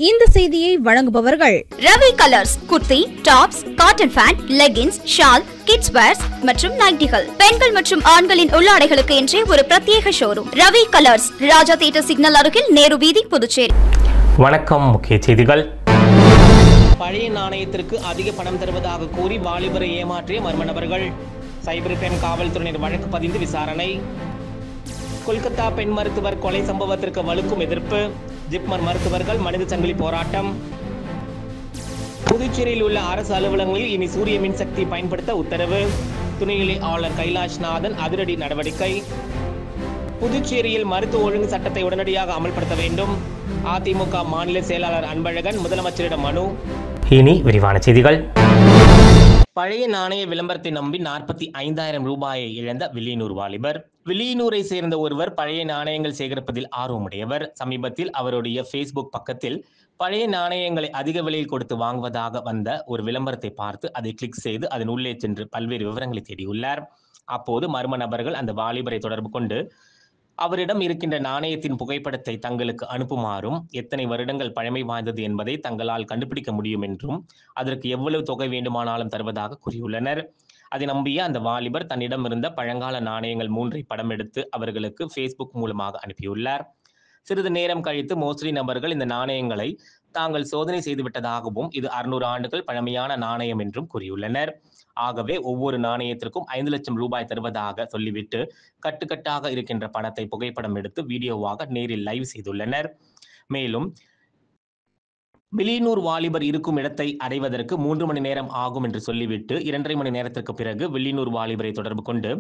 இந்த செய்தியை வழங்குபவர்கள் Ravi colours kurti, tops, cotton pant, leggings, shawl, kids wears மற்றும் நைட்டிகள், பெண்கள் மற்றும் ஆண்களின் உள்ளாடைகளுக்கு என்றே ஒரு பிரத்யேக showroom. Ravi colours, Raja theatre signal அருகில், நேரு வீதி, புதுச்சேரி. வணக்கம். முக்கிய செய்திகள். பழைய நாணயத்திற்கு அதிக பணம் தருவதாக கூறி வாலிபரை ஏமாற்றிய மர்ம நபர்கள். சைபர் கிரைம் காவல்துறையினர் வழக்கு பதிந்து விசாரணை. கொல்கத்தா பெண் மருத்துவர் கொலை சம்பவத்திற்கு வலுக்கும் எதிர்ப்பு. ஜிப்மர் மருத்துவர்கள் மனித சங்கிலி போராட்டம். புதுச்சேரியில் உள்ள அரசு அலுவலகங்களில் இனி சூரிய மின்சக்தி பயன்படுத்த உத்தரவு. துணைநிலை ஆளுநர் கைலாஷ்நாதன் அதிரடி நடவடிக்கை. புதுச்சேரியில் மருத்துவ ஒழுங்கு சட்டத்தை உடனடியாக அமல்படுத்த வேண்டும். அதிமுக மாநில செயலாளர் அன்பழகன் முதலமைச்சரிடம் மனு. இனி விரிவான செய்திகள். பழைய நாணய விளம்பரத்தை நம்பி 45,000 ரூபாயை இழந்த வில்லியனூர் வாலிபர். வில்லியனூரை சேர்ந்த ஒருவர் பழைய நாணயங்கள் சேகரிப்பதில் ஆர்வமுடையவர். சமீபத்தில் அவருடைய ஃபேஸ்புக் பக்கத்தில் பழைய நாணயங்களை அதிக விலையில் கொடுத்து வாங்குவதாக வந்த ஒரு விளம்பரத்தை பார்த்து அதை கிளிக் செய்து அதன் உள்ளே சென்று பல்வேறு விவரங்களை தேடியுள்ளார். அப்போது மர்ம நபர்கள் அந்த வாலிபரை தொடர்பு கொண்டு அவரிடம் இருக்கின்ற நாணயத்தின் புகைப்படத்தை தங்களுக்கு அனுப்புமாறும், எத்தனை வருடங்கள் பழமை வாய்ந்தது என்பதை தங்களால் கண்டுபிடிக்க முடியும் என்றும், அதற்கு எவ்வளவு தொகை வேண்டுமானாலும் தருவதாக கூறியுள்ளனர். அதை நம்பிய அந்த வாலிபர் தன்னிடம் இருந்த பழங்கால நாணயங்கள் 3 படம் எடுத்து அவர்களுக்கு ஃபேஸ்புக் மூலமாக அனுப்பியுள்ளார். சிறிது நேரம் கழித்து மோசடி நபர்கள் இந்த நாணயங்களை தாங்கள் சோதனை செய்துவிட்டதாகவும், இது 600 ஆண்டுகள் பழமையான நாணயம் என்றும் கூறியுள்ளனர். ஆகவே ஒவ்வொரு நாணயத்திற்கும் 5 லட்சம் ரூபாய் தருவதாக சொல்லிவிட்டு கட்டுக்கட்டாக இருக்கின்ற பணத்தை புகைப்படம் எடுத்து வீடியோவாக நேரில் லைவ் செய்துள்ளனர். மேலும் வில்லியனூர் வாலிபர் இருக்கும் இடத்தை அடைவதற்கு 3 மணி நேரம் ஆகும் என்று சொல்லிவிட்டு 2.5 மணி நேரத்திற்கு பிறகு வில்லியனூர் வாலிபரை தொடர்பு கொண்டு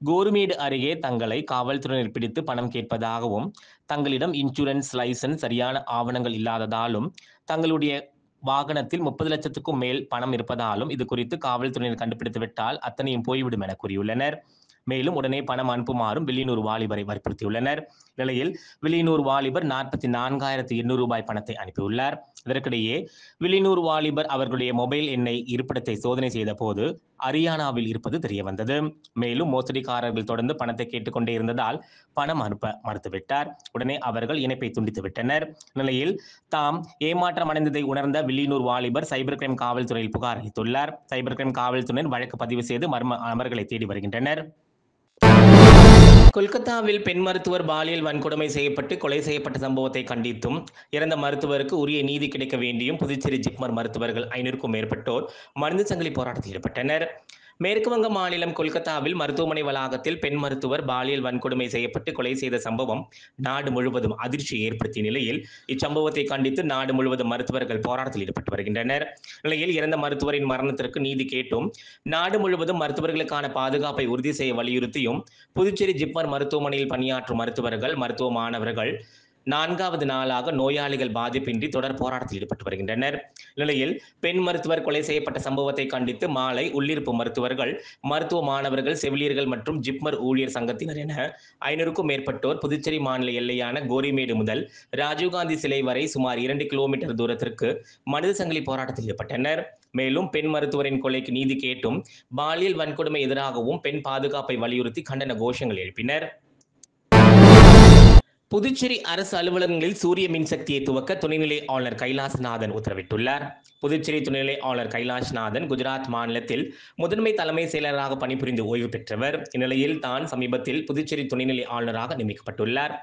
கோருமேடு அருகே தங்களை காவல்துறையினர் பிடித்து பணம் கேட்பதாகவும், தங்களிடம் இன்சூரன்ஸ், லைசன்ஸ், சரியான ஆவணங்கள் இல்லாததாலும், தங்களுடைய வாகனத்தில் 30 லட்சத்துக்கும் மேல் பணம் இருப்பதாலும் இது குறித்து காவல்துறையினர் கண்டுபிடித்து விட்டால் அத்தனையும் போய்விடும் என கூறியுள்ளனர். மேலும் உடனே பணம் அனுப்புமாறும் வில்லியனூர் வாலிபரை வற்புறுத்தியுள்ளனர். நிலையில் வில்லியனூர் வாலிபர் 44,800 ரூபாய் பணத்தை அனுப்பியுள்ளார். இதற்கிடையே வில்லியனூர் வாலிபர் அவர்களுடைய மொபைல் எண்ணை இருப்பிடத்தை சோதனை செய்த போது ஹரியானாவில் இருப்பது தெரியவந்தது. மேலும் மோசடிக்காரர்கள் தொடர்ந்து பணத்தை கேட்டுக்கொண்டே இருந்ததால் பணம் அனுப்ப மறுத்துவிட்டார். உடனே அவர்கள் இணைப்பை துண்டித்து விட்டனர். நிலையில் தாம் ஏமாற்றம் அடைந்ததை உணர்ந்த வில்லியனூர் வாலிபர் சைபர் கிரைம் காவல்துறையில் புகார் அளித்துள்ளார். சைபர் கிரைம் காவல்துறையினர் வழக்கு பதிவு செய்து மர்ம நபர்களை தேடி வருகின்றனர். கொல்கத்தாவில் பெண் மருத்துவர் பாலியல் வன்கொடுமை செய்யப்பட்டு கொலை செய்யப்பட்ட சம்பவத்தை கண்டித்தும், இறந்த மருத்துவருக்கு உரிய நீதி கிடைக்க வேண்டியும் புதுச்சேரி ஜிப்மர் மருத்துவர்கள் 500க்கும் மேற்பட்டோர் மனித சங்கிலி போராட்டத்தில் ஈடுபட்டனர். மேற்கு வங்க மாநிலம் கொல்கத்தாவில் மருத்துவமனை வளாகத்தில் பெண் மருத்துவர் பாலியல் வன்கொடுமை செய்யப்பட்டு கொலை செய்த சம்பவம் நாடு முழுவதும் அதிர்ச்சியை ஏற்படுத்திய நிலையில் இச்சம்பவத்தை கண்டித்து நாடு முழுவதும் மருத்துவர்கள் போராட்டத்தில் ஈடுபட்டு வருகின்றனர். நிலையில் இறந்த மருத்துவரின் மரணத்திற்கு நீதி கேட்டும், நாடு முழுவதும் மருத்துவர்களுக்கான பாதுகாப்பை உறுதி செய்ய வலியுறுத்தியும் புதுச்சேரி ஜிப்மர் மருத்துவமனையில் பணியாற்றும் மருத்துவர்கள், மருத்துவ மாணவர்கள் 4வது நாளாக நோயாளிகள் பாதிப்பின்றி தொடர் போராட்டத்தில் ஈடுபட்டு வருகின்றனர். நிலையில் பெண் மருத்துவர் கொலை செய்யப்பட்ட சம்பவத்தை கண்டித்து மாலை உள்ளிருப்பு மருத்துவர்கள், மருத்துவ மாணவர்கள், செவிலியர்கள் மற்றும் ஜிப்மர் ஊழியர் சங்கத்தினர் என 500க்கும் மேற்பட்டோர் புதுச்சேரி மாநில எல்லையான கோரிமேடு முதல் ராஜீவ்காந்தி சிலை வரை சுமார் 2 கிலோமீட்டர் தூரத்திற்கு மனித சங்கிலி போராட்டத்தில் ஈடுபட்டனர். மேலும் பெண் மருத்துவரின் கொலைக்கு நீதி கேட்டும், பாலியல் வன்கொடுமை எதிராகவும் பெண் பாதுகாப்பை வலியுறுத்தி கண்டன கோஷங்கள் எழுப்பினர். புதுச்சேரி அரசு அலுவலகங்களில் சூரிய மின்சக்தியை துவக்க துணைநிலை ஆளுநர் கைலாஷ்நாதன் உத்தரவிட்டுள்ளார். புதுச்சேரி துணைநிலை ஆளுநர் கைலாஷ்நாதன் குஜராத் மாநிலத்தில் முதன்மை தலைமை செயலராக பணிபுரிந்து ஓய்வு பெற்றவர். இந்நிலையில் தான் சமீபத்தில் புதுச்சேரி துணைநிலை ஆளுநராக நியமிக்கப்பட்டுள்ளார்.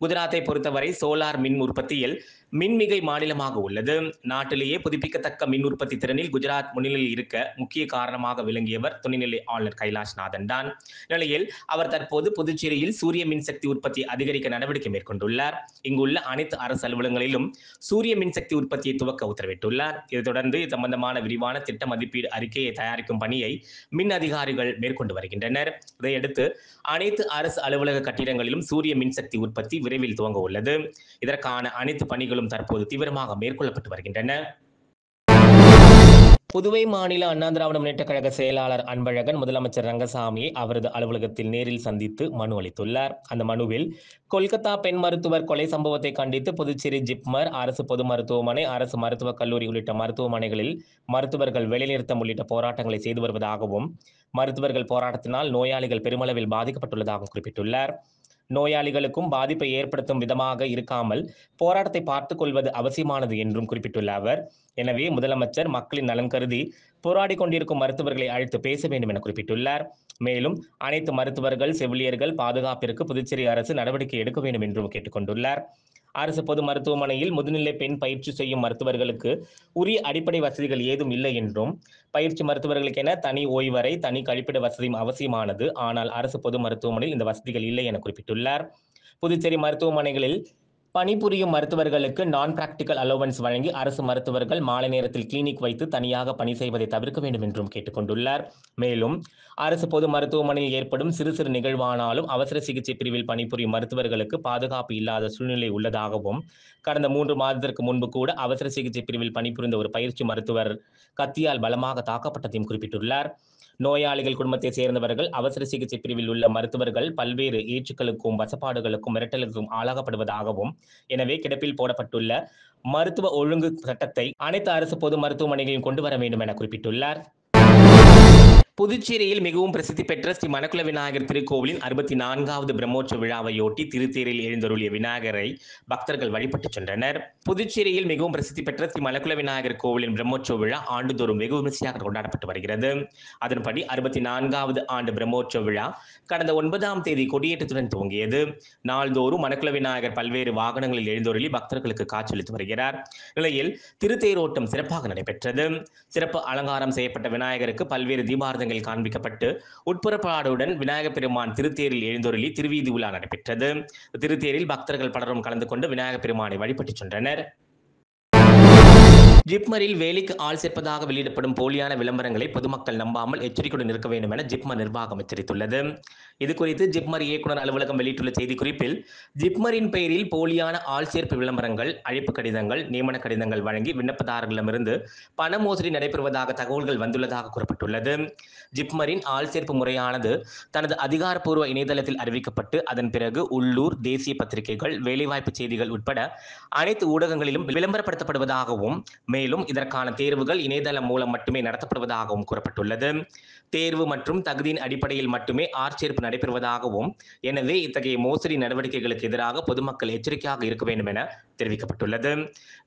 குஜராத்தை பொறுத்தவரை சோலார் மின் உற்பத்தியில் மின்மிகை மாநிலமாக உள்ளது. நாட்டிலேயே புதுப்பிக்கத்தக்க மின் உற்பத்தி திறனில் குஜராத் முன்னிலையில் இருக்க முக்கிய காரணமாக விளங்கியவர் துணைநிலை ஆளுநர் கைலாஷ்நாதன் தான். நிலையில் அவர் தற்போது புதுச்சேரியில் சூரிய மின்சக்தி உற்பத்தி அதிகரிக்க நடவடிக்கை மேற்கொண்டுள்ளார். இங்குள்ள அனைத்து அரசு அலுவலகங்களிலும் சூரிய மின்சக்தி உற்பத்தியை துவக்க உத்தரவிட்டுள்ளார். இதைத் தொடர்ந்து இது சம்பந்தமான விரிவான திட்ட மதிப்பீடு அறிக்கையை தயாரிக்கும் பணியை மின் அதிகாரிகள் மேற்கொண்டு வருகின்றனர். இதையடுத்து அனைத்து அரசு அலுவலக கட்டிடங்களிலும் சூரிய மின்சக்தி உற்பத்தி விரைவில் துவங்க உள்ளது. இதற்கான அனைத்து பணிகளும் தற்போது தீவிரமாக மேற்கொள்ளப்பட்டு வருகின்றன. புதுவை மாநில அண்ணா திராவிட முன்னேற்ற கழக செயலாளர் அன்பழகன் முதலமைச்சர் ரங்கசாமியை அவரது அலுவலகத்தில் நேரில் சந்தித்து மனு அளித்துள்ளார். அந்த மனுவில் கொல்கத்தா பெண் மருத்துவர் கொலை சம்பவத்தை கண்டித்து புதுச்சேரி ஜிப்மர், அரசு பொது மருத்துவமனை, அரசு மருத்துவக் கல்லூரி உள்ளிட்ட மருத்துவமனைகளில் மருத்துவர்கள் வேலைநிறுத்தம் உள்ளிட்ட போராட்டங்களை செய்து வருவதாகவும், மருத்துவர்கள் போராட்டத்தினால் நோயாளிகள் பெருமளவில் பாதிக்கப்பட்டுள்ளதாகவும் குறிப்பிட்டுள்ளார். நோயாளிகளுக்கும் பாதிப்பை ஏற்படுத்தும் விதமாக இருக்காமல் போராட்டத்தை பார்த்துக் கொள்வது அவசியமானது என்றும் குறிப்பிட்டுள்ள அவர், எனவே முதலமைச்சர் மக்களின் நலன் கருதி போராடி கொண்டிருக்கும் மருத்துவர்களை அழைத்து பேச வேண்டும் என குறிப்பிட்டுள்ளார். மேலும் அனைத்து மருத்துவர்கள், செவிலியர்கள் பாதுகாப்பிற்கு புதுச்சேரி அரசு நடவடிக்கை எடுக்க வேண்டும் என்றும் கேட்டுக்கொண்டுள்ளார். அரசு பொது மருத்துவமனையில் முதுநிலை பெண் பயிற்சி செய்யும் மருத்துவர்களுக்கு உரிய அடிப்படை வசதிகள் ஏதும் இல்லை என்றும், பயிற்சி மருத்துவர்களுக்கென தனி ஓய்வறை, தனி கழிப்பிட வசதியும் அவசியமானது. ஆனால் அரசு பொது மருத்துவமனையில் இந்த வசதிகள் இல்லை என குறிப்பிட்டுள்ளார். புதுச்சேரி மருத்துவமனைகளில் பணிபுரியும் மருத்துவர்களுக்கு நான் பிராக்டிகல் அலோவன்ஸ் வழங்கி அரசு மருத்துவர்கள் மாலை நேரத்தில் கிளினிக் வைத்து தனியாக பணி செய்வதை தவிர்க்க வேண்டும் என்றும் கேட்டுக்கொண்டுள்ளார். மேலும் அரசு பொது மருத்துவமனையில் ஏற்படும் சிறு சிறு நிகழ்வானாலும் அவசர சிகிச்சை பிரிவில் பணிபுரியும் மருத்துவர்களுக்கு பாதுகாப்பு இல்லாத சூழ்நிலை உள்ளதாகவும், கடந்த 3 மாதத்திற்கு முன்பு கூட அவசர சிகிச்சை பிரிவில் பணிபுரிந்த ஒரு பயிற்சி மருத்துவர் கத்தியால் பலமாக தாக்கப்பட்டதையும் குறிப்பிட்டுள்ளார். நோயாளிகள் குடும்பத்தை சேர்ந்தவர்கள் அவசர சிகிச்சை பிரிவில் உள்ள மருத்துவர்கள் பல்வேறு ஏச்சுக்களுக்கும் வசப்பாடுகளுக்கும் மிரட்டலுக்கும் ஆளாகப்படுவதாகவும், எனவே கிடப்பில் போடப்பட்டுள்ள மருத்துவ ஒழுங்கு சட்டத்தை அனைத்து அரசு பொது மருத்துவமனைகளிலும் கொண்டு வர வேண்டும் என குறிப்பிட்டுள்ளார். புதுச்சேரியில் மிகவும் பிரசித்தி பெற்ற ஸ்ரீ மணக்குள விநாயகர் திருக்கோவிலின் 64வது பிரம்மோற்சவ விழாவையொட்டி திருத்தேரில் எழுந்தருளிய விநாயகரை பக்தர்கள் வழிபட்டு சென்றனர். புதுச்சேரியில் மிகவும் பிரசித்தி பெற்ற ஸ்ரீ மணக்குள விநாயகர் கோவிலின் பிரம்மோற்சவ விழா ஆண்டுதோறும் வெகு விமர்சையாக கொண்டாடப்பட்டு வருகிறது. அதன்படி 64வது ஆண்டு பிரம்மோற்சவ விழா கடந்த 9ஆம் தேதி கொடியேற்றத்துடன் துவங்கியது. நாள்தோறும் மணக்குள விநாயகர் பல்வேறு வாகனங்களில் எழுந்தருளி பக்தர்களுக்கு காட்சியளித்து வருகிறார். நிலையில் திருத்தேரோட்டம் சிறப்பாக நடைபெற்றது. சிறப்பு அலங்காரம் செய்யப்பட்ட விநாயகருக்கு பல்வேறு தீபாரதங்கள் காண்பிக்கப்பட்டு உட்புறப்பாடுடன் விநாயகர் பெருமான் திருத்தேரில் எழுந்தருளி திருவீதி உலா நடைபெற்றது. திருத்தேரில் பக்தர்கள் பலரும் கலந்து கொண்டு விநாயகர் பெருமானை வழிபட்டு சென்றனர். ஜிப்மரில் வேலைக்கு ஆள் சேர்ப்பதாக வெளியிடப்படும் போலியான விளம்பரங்களை பொதுமக்கள் நம்பாமல் எச்சரிக்கையுடன் இருக்க வேண்டும் என ஜிப்மர் நிர்வாகம் எச்சரித்துள்ளது. இதுகுறித்து ஜிப்மர் இயக்குநர் அலுவலகம் வெளியிட்டுள்ள செய்திக்குறிப்பில், ஜிப்மரின் பெயரில் போலியான ஆள் சேர்ப்பு விளம்பரங்கள், அழைப்பு கடிதங்கள், நியமன கடிதங்கள் வழங்கி விண்ணப்பதாரர்களிடமிருந்து பண மோசடி நடைபெறுவதாக தகவல்கள் வந்துள்ளதாக கூறப்பட்டுள்ளது. ஜிப்மரின் ஆள் சேர்ப்பு முறையானது தனது அதிகாரப்பூர்வ இணையதளத்தில் அறிவிக்கப்பட்டு அதன் பிறகு உள்ளூர், தேசிய பத்திரிகைகள், வேலைவாய்ப்பு செய்திகள் உட்பட அனைத்து ஊடகங்களிலும் விளம்பரப்படுத்தப்படுவதாகவும், மேலும் இதற்கான தேர்வுகள் இணையதளம் மூலம் மட்டுமே நடத்தப்படுவதாகவும் கூறப்பட்டுள்ளது. தேர்வு மற்றும் தகுதியின் அடிப்படையில் மட்டுமே ஆட்சேர்ப்பு நடைபெறுவதாகவும், எனவே இத்தகைய மோசடி நடவடிக்கைகளுக்கு எதிராக பொதுமக்கள் எச்சரிக்கையாக இருக்க வேண்டும் என தெரிவிக்கப்பட்டுள்ளது.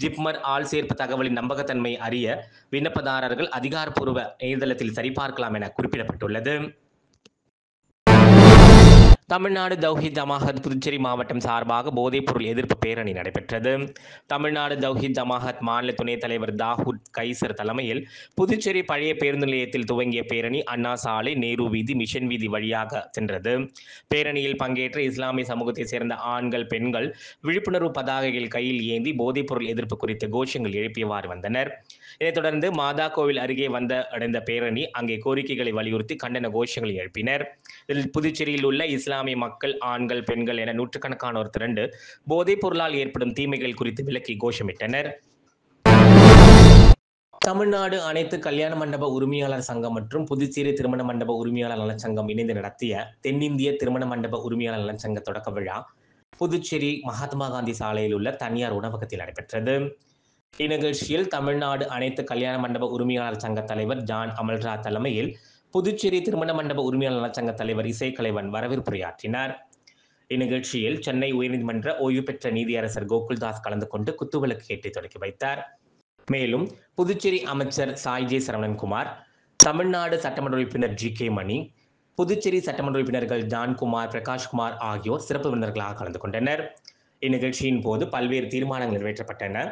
ஜிப்மர் ஆள் சேர்ப்பு தகவலின் நம்பகத்தன்மை அறிய விண்ணப்பதாரர்கள் அதிகாரப்பூர்வ இணையதளத்தில் சரிபார்க்கலாம் என குறிப்பிடப்பட்டுள்ளது. தமிழ்நாடு தௌஹீத் ஜமாஅத் புதுச்சேரி மாவட்டம் சார்பாக போதைப்பொருள் எதிர்ப்பு பேரணி நடைபெற்றது. தமிழ்நாடு தௌஹீத் ஜமாஅத் மாநில துணைத் தலைவர் தாவூத் கைசர் தலைமையில் புதுச்சேரி பழைய பேருந்து நிலையத்தில் துவங்கிய பேரணி அண்ணா சாலை, நேரு வீதி, மிஷன் வீதி வழியாக சென்றது. பேரணியில் பங்கேற்ற இஸ்லாமிய சமூகத்தை சேர்ந்த ஆண்கள், பெண்கள் விழிப்புணர்வு பதாகைகள் கையில் ஏந்தி போதைப்பொருள் எதிர்ப்பு குறித்த கோஷங்கள் எழுப்பியவாறு வந்தனர். இதைத் தொடர்ந்து மாதா கோவில் அருகே அடைந்த பேரணி அங்கே கோரிக்கைகளை வலியுறுத்தி கண்டன கோஷங்களை எழுப்பினர். இதில் புதுச்சேரியில் உள்ள இஸ்லாமிய மக்கள், ஆண்கள், பெண்கள் என நூற்றுக்கணக்கானோர் திரண்டு போதைப் பொருளால் ஏற்படும் தீமைகள் குறித்து விளக்கி கோஷமிட்டனர். தமிழ்நாடு அனைத்து கல்யாண மண்டப உரிமையாளர் சங்கம் மற்றும் புதுச்சேரி திருமண மண்டப உரிமையாளர் நலச்சங்கம் இணைந்து நடத்திய தென்னிந்திய திருமண மண்டப உரிமையாளர் நலச்சங்க தொடக்க விழா புதுச்சேரி மகாத்மா காந்தி சாலையில் உள்ள தனியார் உணவகத்தில் நடைபெற்றது. இந்நிகழ்ச்சியில் தமிழ்நாடு அனைத்து கல்யாண மண்டப உரிமையாளர் சங்க தலைவர் ஜான் அமல்ராஜ் தலைமையில் புதுச்சேரி திருமண மண்டப உரிமையாளர் நலச்சங்க தலைவர் இசைக்கலைவன் வரவேற்புரையாற்றினார். இந்நிகழ்ச்சியில் சென்னை உயர்நீதிமன்ற ஓய்வு பெற்ற நீதியரசர் கோகுல்தாஸ் கலந்து கொண்டு குத்துவிளக்கு ஏற்றி தொடங்கி வைத்தார். மேலும் புதுச்சேரி அமைச்சர் சாய்ஜே சரவணன்குமார், தமிழ்நாடு சட்டமன்ற உறுப்பினர் ஜி.கே. மணி, புதுச்சேரி சட்டமன்ற உறுப்பினர்கள் ஜான்குமார், பிரகாஷ்குமார் ஆகியோர் சிறப்பு விருந்தினர்களாக கலந்து கொண்டனர். இந்நிகழ்ச்சியின் போது பல்வேறு தீர்மானங்கள் நிறைவேற்றப்பட்டன.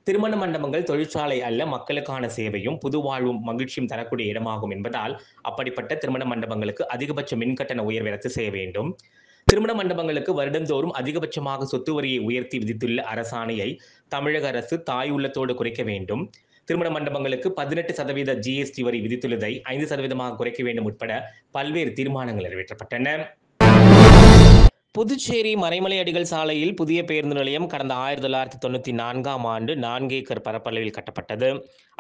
திருமண மண்டபங்கள் தொழிற்சாலை அல்ல, மக்களுக்கான சேவையும் புதுவாழ்வும் மகிழ்ச்சியும் தரக்கூடிய இடமாகும் என்பதால் அப்படிப்பட்ட திருமண மண்டபங்களுக்கு அதிகபட்ச மின்கட்டண உயர்வை ரத்து செய்ய வேண்டும். திருமண மண்டபங்களுக்கு வருடந்தோறும் அதிகபட்சமாக சொத்து வரியை உயர்த்தி விதித்துள்ள அரசாணையை தமிழக அரசு தாய் உள்ளத்தோடு குறைக்க வேண்டும். திருமண மண்டபங்களுக்கு 18% GST வரி விதித்துள்ளதை 5% குறைக்க வேண்டும் உட்பட பல்வேறு தீர்மானங்கள் நிறைவேற்றப்பட்டன. புதுச்சேரி மறைமலை அடிகள் சாலையில் புதிய பேருந்து நிலையம் கடந்த 1994ஆம் ஆண்டு 4 ஏக்கர் பரப்பளவில் கட்டப்பட்டது.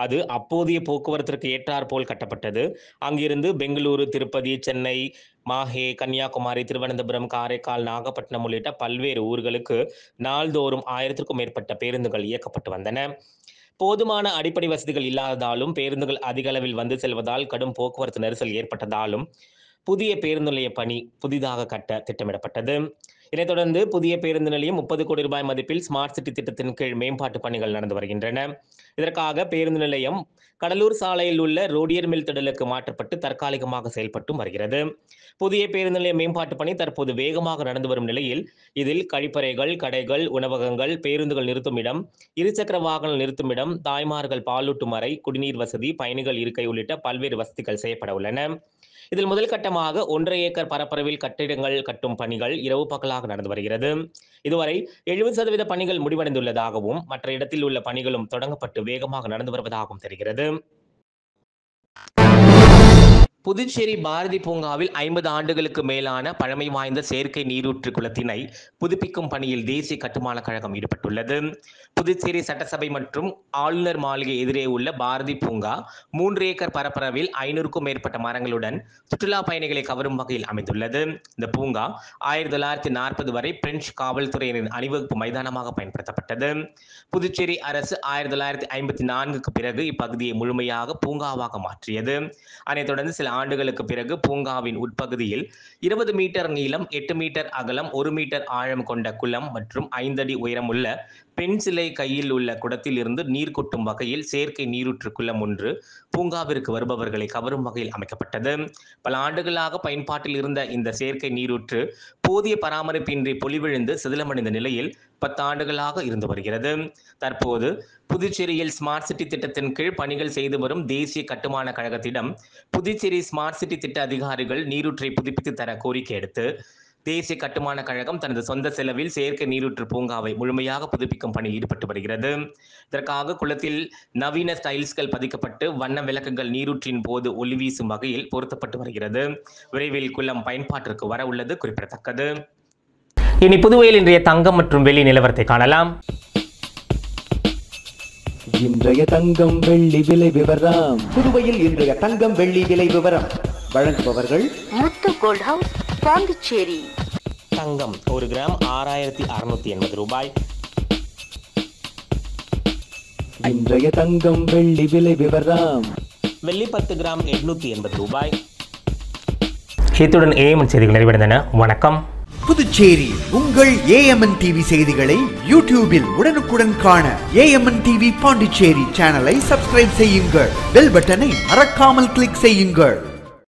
அது அப்போதைய போக்குவரத்திற்கு ஏற்றாற்போல் கட்டப்பட்டது. அங்கிருந்து பெங்களூரு, திருப்பதி, சென்னை, மாஹே, கன்னியாகுமரி, திருவனந்தபுரம், காரைக்கால், நாகப்பட்டினம் உள்ளிட்ட பல்வேறு ஊர்களுக்கு நாள்தோறும் 1000க்கும் மேற்பட்ட பேருந்துகள் இயக்கப்பட்டு வந்தன. போதுமான அடிப்படை வசதிகள் இல்லாததாலும் பேருந்துகள் அதிக அளவில் வந்து செல்வதால் கடும் போக்குவரத்து நெரிசல் ஏற்பட்டதாலும் புதிய பேருந்து நிலைய பணி புதிதாக கட்ட திட்டமிடப்பட்டது. இதைத் தொடர்ந்து புதிய பேருந்து நிலையம் 30 கோடி ரூபாய் மதிப்பில் ஸ்மார்ட் சிட்டி திட்டத்தின் கீழ் மேம்பாட்டு பணிகள் நடந்து வருகின்றன. இதற்காக பேருந்து நிலையம் கடலூர் சாலையில் உள்ள ரோடியர் மில் திடலுக்கு மாற்றப்பட்டு தற்காலிகமாக செயல்பட்டு வருகிறது. புதிய பேருந்து நிலைய மேம்பாட்டு பணி தற்போது வேகமாக நடந்து வரும் நிலையில் இதில் கழிப்பறைகள், கடைகள், உணவகங்கள், பேருந்துகள் நிறுத்தும் இடம், இருசக்கர வாகன நிறுத்தும் இடம், தாய்மார்கள் பாலூட்டும் அறை, குடிநீர் வசதி, பயணிகள் இருக்கை உள்ளிட்ட பல்வேறு வசதிகள் செய்யப்பட உள்ளன. இதில் முதல் கட்டமாக 1.5 ஏக்கர் பரப்பளவில் கட்டிடங்கள் கட்டும் பணிகள் இரவு பகலாக நடந்து வருகிறது. இதுவரை 70% பணிகள் முடிவடைந்துள்ளதாகவும் மற்ற இடத்தில் உள்ள பணிகளும் தொடங்கப்பட்டு வேகமாக நடந்து வருவதாகவும் தெரிகிறது. புதுச்சேரி பாரதி பூங்காவில் 50 ஆண்டுகளுக்கு மேலான பழமை வாய்ந்த செயற்கை நீரூற்று குளத்தினை புதுப்பிக்கும் பணியில் தேசிய கட்டுமான கழகம் ஈடுபட்டுள்ளது. புதுச்சேரி சட்டசபை மற்றும் ஆளுநர் மாளிகை எதிரே உள்ள பாரதி பூங்கா 3 ஏக்கர் பரப்பளவில் 500க்கும் மேற்பட்ட மரங்களுடன் சுற்றுலா பயணிகளை கவரும் வகையில் அமைந்துள்ளது. இந்த பூங்கா 1940 வரை பிரெஞ்சு காவல்துறையினரின் அணிவகுப்பு மைதானமாக பயன்படுத்தப்பட்டது. புதுச்சேரி அரசு 1954க்கு பிறகு இப்பகுதியை முழுமையாக பூங்காவாக மாற்றியது. அதைத் தொடர்ந்து சில ஆண்டுகளுக்கு பிறகு பூங்காவின் உட்பகுதியில் 20 மீட்டர் நீளம், 8 மீட்டர் அகலம், 1 மீட்டர் ஆழம் கொண்ட குளம் மற்றும் 5 அடி உயரமுள்ள பெண் சிலை கையில் உள்ள குடத்தில் இருந்து நீர் கொட்டும் வகையில் செயற்கை நீரூற்று குளம் ஒன்று பூங்காவிற்கு வருபவர்களை கவரும் வகையில் அமைக்கப்பட்டது. பல ஆண்டுகளாக பயன்பாட்டில் இருந்த இந்த செயற்கை நீரூற்று போதிய பராமரிப்பின்றி பொலிவிழுந்து சிதிலமடைந்த நிலையில் 10 ஆண்டுகளாக இருந்து வருகிறது. தற்போது புதுச்சேரியில் ஸ்மார்ட் சிட்டி திட்டத்தின் கீழ் பணிகள் செய்து வரும் தேசிய கட்டுமான கழகத்திடம் புதுச்சேரி ஸ்மார்ட் சிட்டி திட்ட அதிகாரிகள் நீரூற்றை புதுப்பித்து தர கோரிக்கை எடுத்து தேசிய கட்டுமான கழகம் தனது சொந்த செலவில் செயற்கை நீரூற்று பூங்காவை முழுமையாக புதுப்பிக்கும் பணியில் ஈடுபட்டு வருகிறது. இதற்காக குளத்தில் நவீன டைல்ஸ்கள் பதிக்கப்பட்டு வண்ண விளக்குகள் நீரூற்றின் போது ஒளி வீசும் வகையில் பொருத்தப்பட்டு வருகிறது. விரைவில் குளம் பயன்பாட்டிற்கு வர உள்ளது குறிப்பிடத்தக்கது. இனி புதுவையில் இன்றைய தங்கம் மற்றும் வெள்ளி நிலவரத்தை காணலாம். இன்றைய தங்கம் வெள்ளி விலை விவரம். புதுவையில் இன்றைய தங்கம் வெள்ளி விலை விவரம் வழங்குபவர்கள் முத்து கோல்ட் ஹவுஸ், பாண்டிச்சேரி. தங்கம் 1 கிராம் 6680 ரூபாய். இன்றைய தங்கம் வெள்ளி விலை விவரம். வெள்ளி 10 கிராம் 880 ரூபாய். இத்துடன் ஏஎம்என் செய்திகள் நிறைவடைந்தன. வணக்கம். புதுச்சேரி உங்கள் ஏஎம்என் டிவி செய்திகளை யூடியூபில் உடனுக்குடன் காண ஏஎம்என் டிவி பாண்டிச்சேரி சேனலை சப்ஸ்கிரைப் செய்யுங்கள். பெல் பட்டனை மறக்காமல் கிளிக் செய்யுங்கள்.